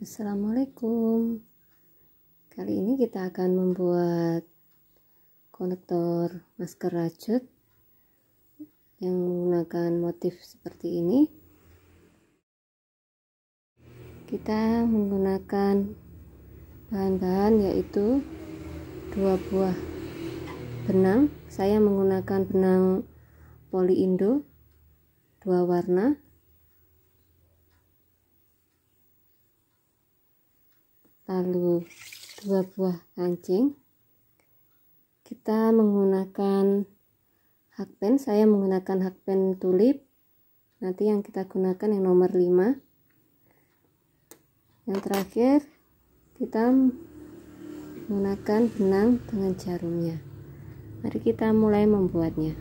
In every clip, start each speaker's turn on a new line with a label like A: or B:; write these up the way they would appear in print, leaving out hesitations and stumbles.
A: Assalamualaikum. Kali ini kita akan membuat konektor masker rajut yang menggunakan motif seperti ini. Kita menggunakan bahan-bahan yaitu 2 buah benang. Saya menggunakan benang Poliindo 2 warna, lalu 2 buah kancing. Kita menggunakan hakpen, saya menggunakan hakpen tulip. Nanti yang kita gunakan yang nomor 5. Yang terakhir kita menggunakan benang dengan jarumnya. Mari kita mulai membuatnya.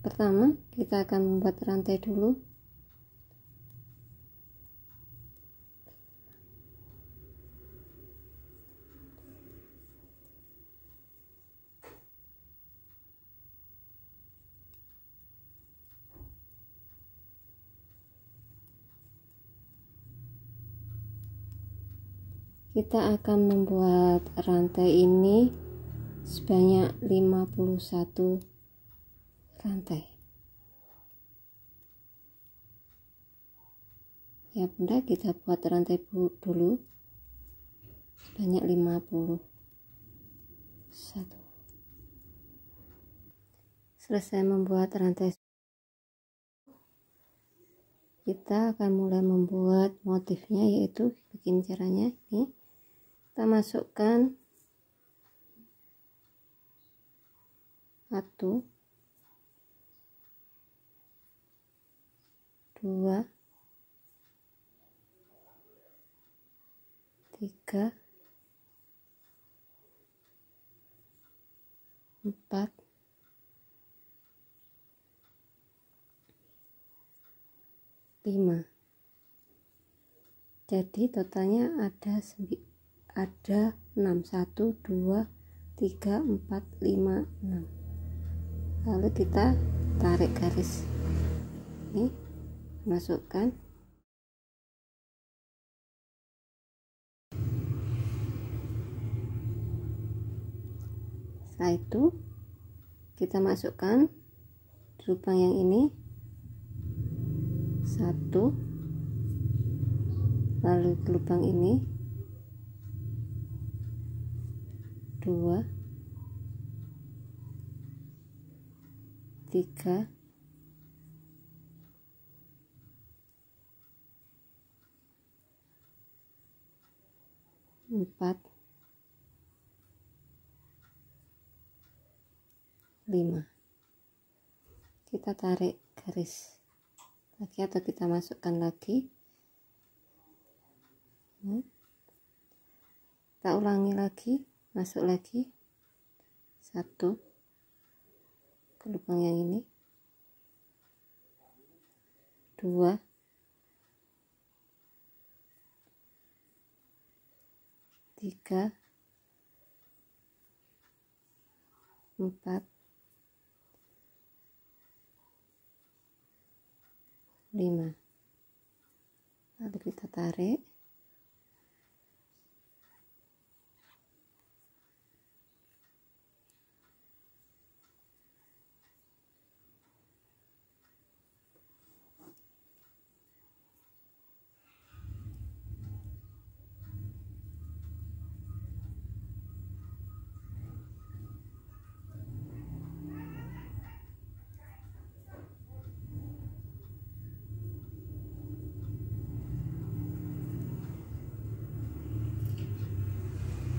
A: Pertama kita akan membuat rantai dulu. Kita akan membuat rantai ini sebanyak 51 rantai. Ya bunda, kita buat rantai dulu sebanyak 51. Selesai membuat rantai, kita akan mulai membuat motifnya, yaitu begini caranya. Ini kita masukkan 1, 2, 3, 4, 5. Jadi totalnya ada 6. 1, 2, 3, 4, 5, 6. Lalu kita tarik garis ini, masukkan. Setelah itu kita masukkan di lubang yang ini 1, lalu ke lubang ini 2, 3, 4, 5. Kita tarik garis lagi atau kita masukkan lagi. Kita ulangi lagi, masuk lagi 1 ke lubang yang ini, 2, 3, 4, 5. Lalu kita tarik.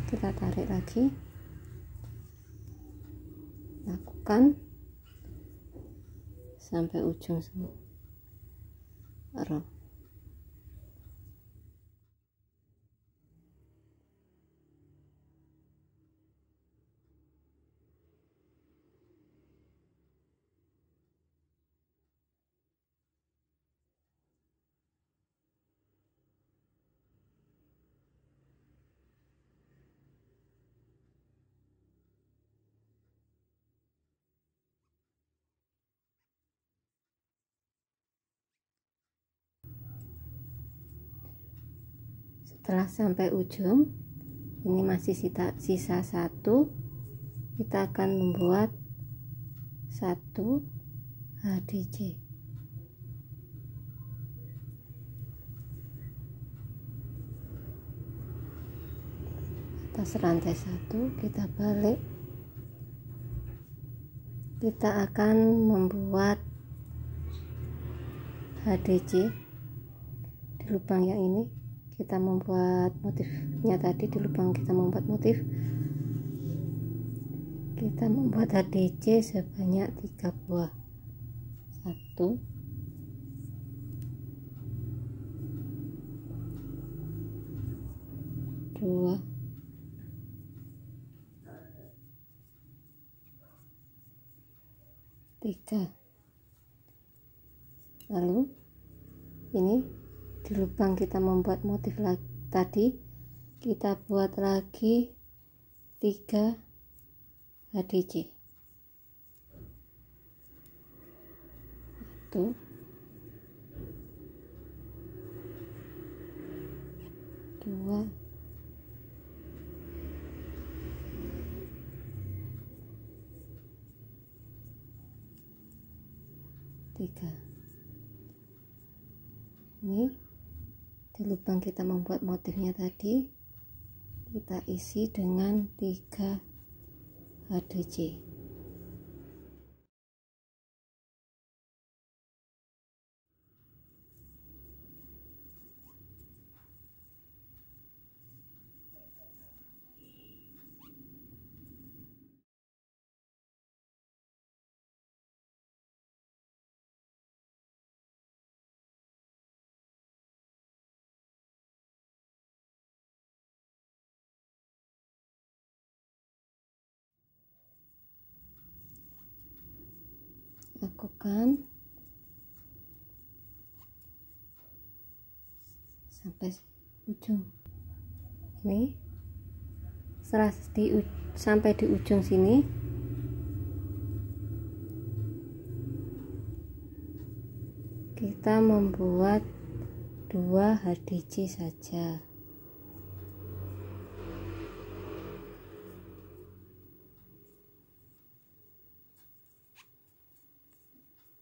A: Kita tarik lagi, lakukan sampai ujung semua row. Setelah sampai ujung, ini masih sisa satu, kita akan membuat satu HDC. Atas rantai satu kita balik, kita akan membuat HDC di lubang yang ini. Kita membuat motifnya tadi di lubang, kita membuat motif, kita membuat HDC sebanyak 3 buah. 1 2 3. Lalu ini di lubang kita membuat motif lagi tadi, kita buat lagi 3 HDC. 1 2 3. Ini di lubang kita membuat motifnya tadi, kita isi dengan 3 HDC. Lakukan sampai ujung. Ini setelah sampai di ujung sini, kita membuat 2 HDC saja.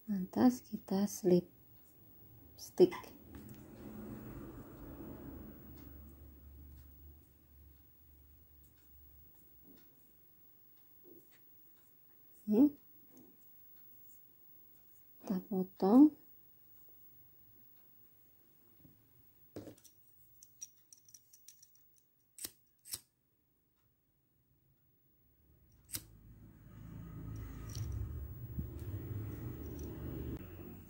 A: Lantas kita slip stick. Ini kita potong.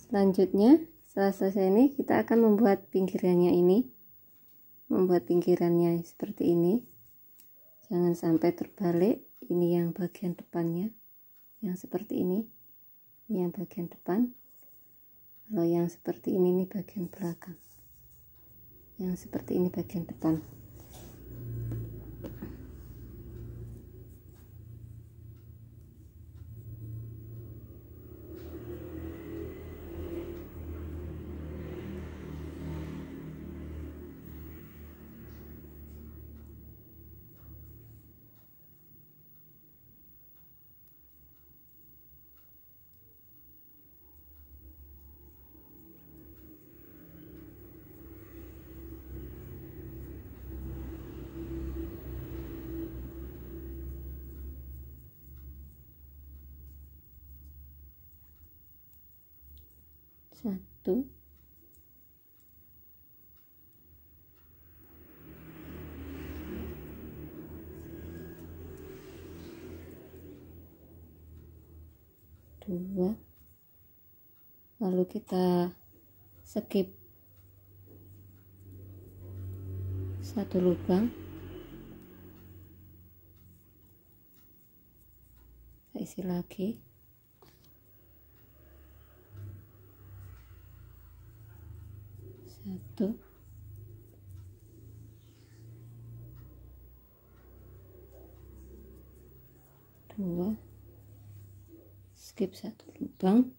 A: Selanjutnya, setelah selesai ini, kita akan membuat pinggirannya ini. Membuat pinggirannya seperti ini. Jangan sampai terbalik. Ini yang bagian depannya, yang seperti ini. Ini yang bagian depan. Kalau yang seperti ini bagian belakang. Yang seperti ini bagian depan. Satu, dua, lalu kita skip satu lubang, kita isi lagi. Satu, dua, skip satu lubang,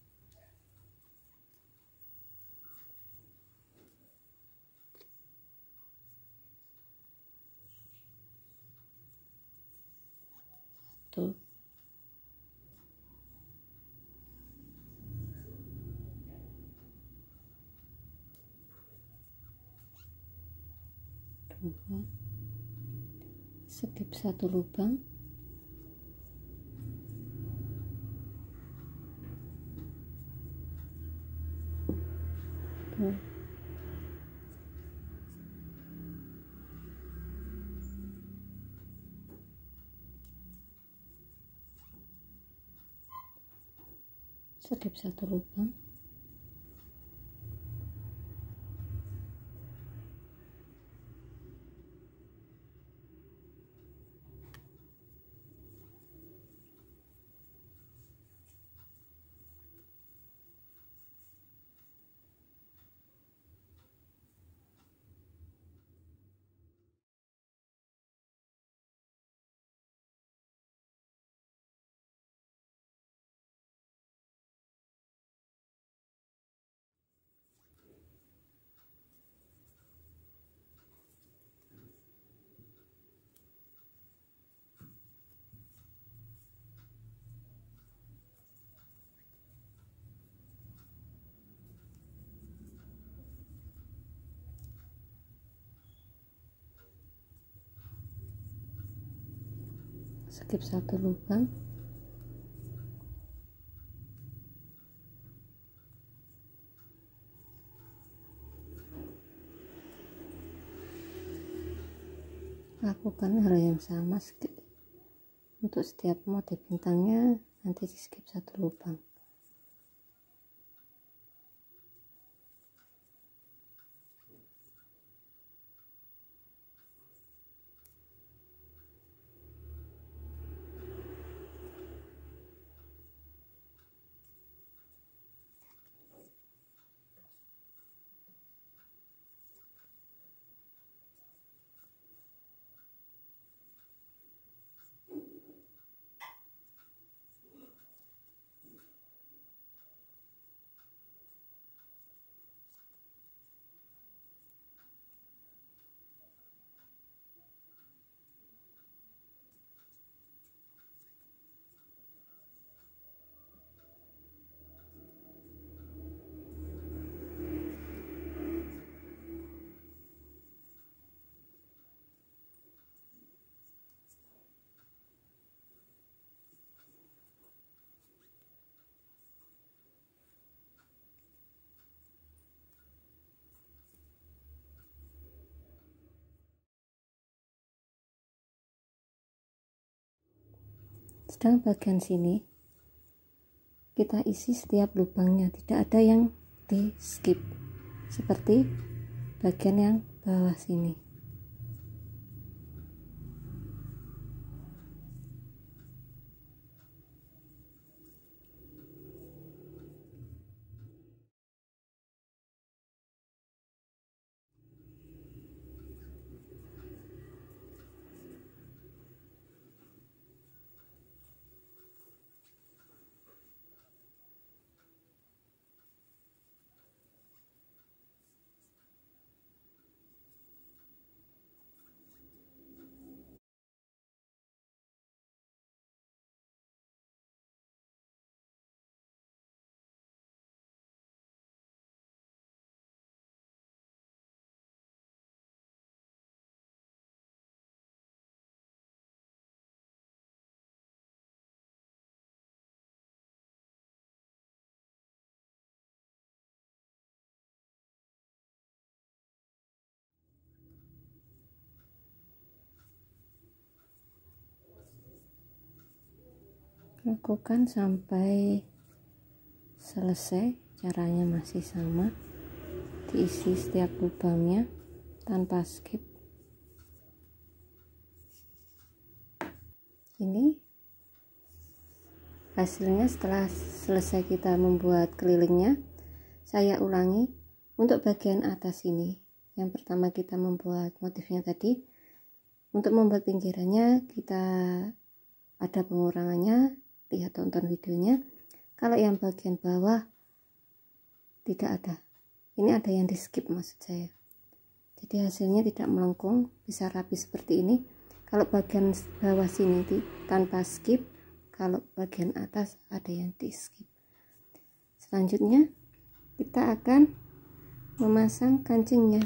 A: satu, dua, skip satu lubang, dua, skip satu lubang, skip satu lubang, lakukan hal yang sama untuk setiap motif bintangnya, nanti di skip satu lubang. Sedang bagian sini kita isi setiap lubangnya, tidak ada yang di skip seperti bagian yang bawah sini. Lakukan sampai selesai, caranya masih sama, diisi setiap lubangnya tanpa skip. Ini hasilnya setelah selesai kita membuat kelilingnya. Saya ulangi untuk bagian atas ini. Yang pertama kita membuat motifnya tadi, untuk membuat pinggirannya kita ada pengurangannya, lihat tonton videonya. Kalau yang bagian bawah tidak ada, ini ada yang di skip maksud saya, jadi hasilnya tidak melengkung, bisa rapi seperti ini. Kalau bagian bawah sini tanpa skip, kalau bagian atas ada yang di skip. Selanjutnya kita akan memasang kancingnya.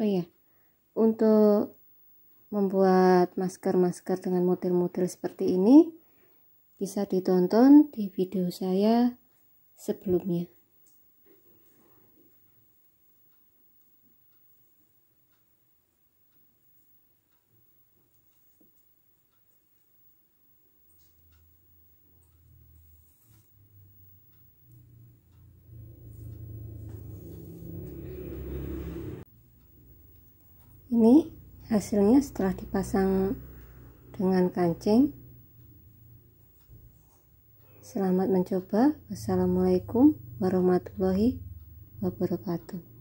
A: Oh ya, untuk membuat masker-masker dengan model-model seperti ini bisa ditonton di video saya sebelumnya. Ini hasilnya setelah dipasang dengan kancing. Selamat mencoba. Wassalamualaikum warahmatullahi wabarakatuh.